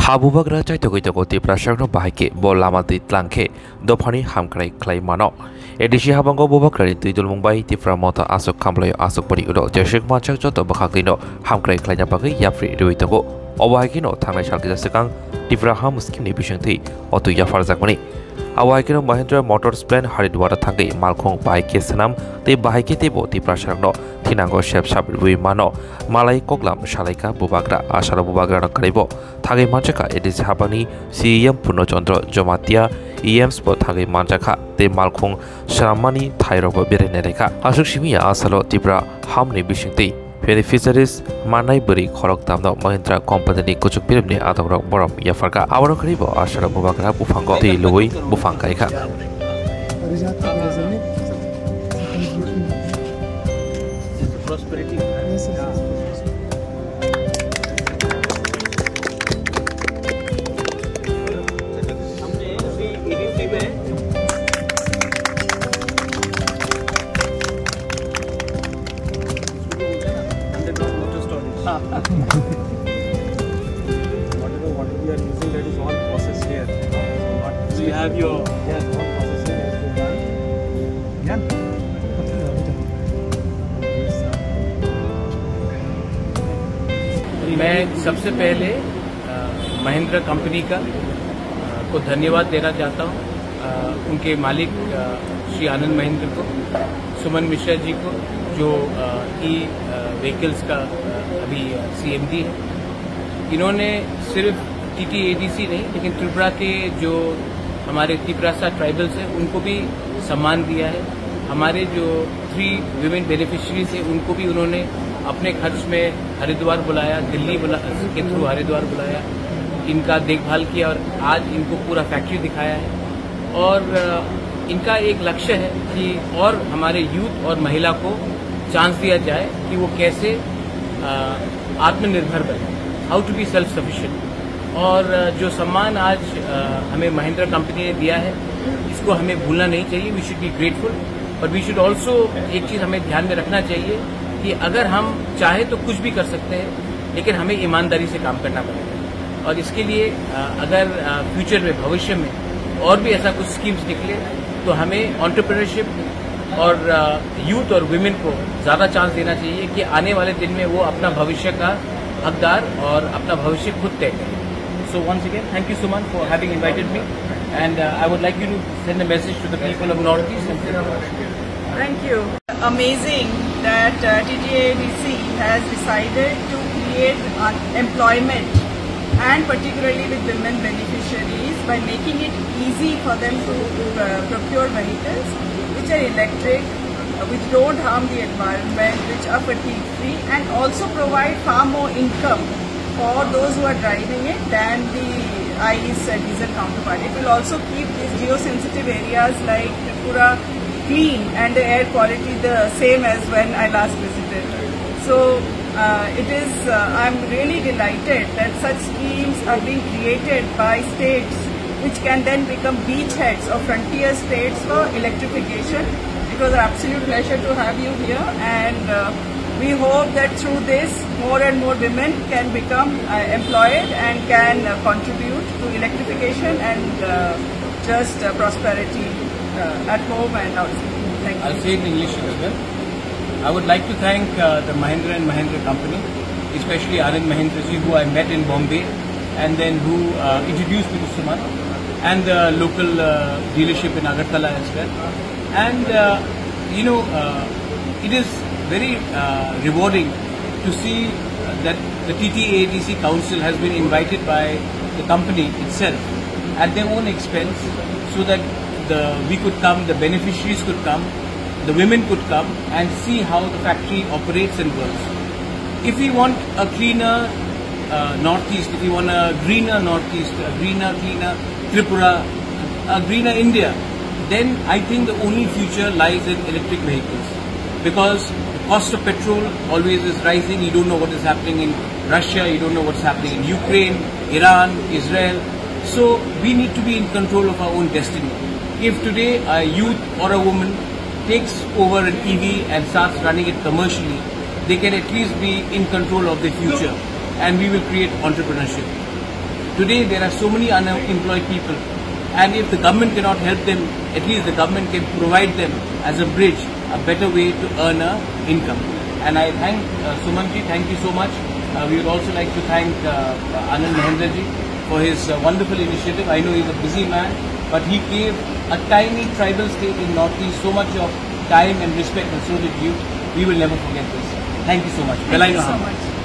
Habubagra Chaitogito Tiprasharno Bahike, Bolamati Tlanke, Dopani Hamkrai Claimano. Edishi Habango Bubakari, Tidul Mumbai, Tiframota Asok Kamplay Asok Pori Udo, Jashik Machak Joto Bakakino, Hamkrai Klainapaki, Yapri, Ruitago, Obahikino, Tanga Shalkisakang, Tivraham Skimni Bishanti, or to Yafar Zakoni. Awakino Mahindra Motors Plan Haridwara Tangi, Malkong Bahike Sanam, the Bahike Tibo, Tiprasharno, Tinango Shep Shabri Mano, Malay Koklam, Shalika, Bubagra, Ashara Bubagra Karibo, Tage Manchaka, it is Habani, CM Punochondro, Jomatia, EM Sport Tage Manchaka, the Malkong, Sharamani, Tyrobo Birenereka, Ashushimia, Asalo, Tibra, Hamni Bishinti. Beneficiaries Manai Buri Korok Tamno Mahindra Company Kuchuk Pirimni Atawrok Boram Yafarka Awaro Karibo Ashara Bubakra Bufango Ti Lui Bufankaika Whatever we are using, that is all processed here. So you have your all processing has been done. मैं सबसे पहले Mahindra company का को धन्यवाद देना चाहता हूं, उनके मालिक श्री आनंद महिंद्र को, सुमन मिश्रा जी को जो ई व्हीकल्स का अभी CMD है। इन्होंने सिर्फ TTADC नहीं लेकिन त्रिपुरा के जो हमारे तिपरासा ट्राइबल्स हैं उनको भी सम्मान दिया है। हमारे जो 3 विमेन बेनिफिशियरीज हैं उनको भी उन्होंने अपने खर्च में हरिद्वार बुलाया, दिल्ली के थ्रू हरिद्वार बुलाया, इनका देखभाल किया और आज इनको पूरा फैक्ट्री दिखाया है। और इनका एक लक्ष्य है कि और हमारे यूथ और महिला को चांस दिया जाए कि वो कैसे आत्मनिर्भर बने, how to be self sufficient. और जो सम्मान आज हमें महिंद्रा कंपनी ने दिया है इसको हमें भूलना नहीं चाहिए। वी शुड बी ग्रेटफुल, और वी शुड ऑल्सो एक चीज हमें ध्यान में रखना चाहिए कि अगर हम चाहे तो कुछ भी कर सकते हैं लेकिन हमें ईमानदारी से काम करना पड़ेगा। और इसके लिए अगर फ्यूचर में भविष्य में और भी ऐसा कुछ स्कीम्स निकले तो हमें एंटरप्रेन्योरशिप और यूथ और वुमेन को ज्यादा चांस देना चाहिए कि आने वाले दिन में वो अपना भविष्य का हकदार और अपना भविष्य खुद तय करें। So once again, thank you Suman for having invited me, and I would like you to send a message to the people of Northeast. Thank you. Amazing that TTADC has decided to create employment, and particularly with women beneficiaries, by making it easy for them to procure vehicles which are electric, which don't harm the environment, which are fatigue free, and also provide far more income for those who are driving it than the ICE diesel counterpart. It will also keep these geosensitive areas like Tripura clean and the air quality the same as when I last visited. So I'm really delighted that such schemes are being created by states which can then become beachheads or frontier states for electrification. It was an absolute pleasure to have you here, and we hope that through this more and more women can become employed and can contribute to electrification and just prosperity at home and outside. Thank you. I'll say it in English as well. I would like to thank the Mahindra and Mahindra company, especially Anand Mahindra ji, who I met in Bombay and then who introduced me to Suman, and the local dealership in Agartala as well. And it is very rewarding to see that the TTADC Council has been invited by the company itself at their own expense, so that we could come, the beneficiaries could come, the women could come and see how the factory operates and works. If we want a cleaner Northeast, if we want a greener Northeast, a greener, cleaner Tripura, a greener India, then I think the only future lies in electric vehicles, because the cost of petrol always is rising. You don't know what is happening in Russia, you don't know what's happening in Ukraine, Iran, Israel. So we need to be in control of our own destiny. If today a youth or a woman takes over an EV and starts running it commercially, they can at least be in control of the future, and we will create entrepreneurship. Today there are so many unemployed people, and if the government cannot help them, at least the government can provide them as a bridge, a better way to earn an income. And I thank Sumanji, thank you so much. We would also like to thank Anand Mahendraji for his wonderful initiative. I know he's a busy man, but he gave a tiny tribal state in Northeast so much of time and respect, and so did you. We will never forget this. Thank you so much. Thank you so much.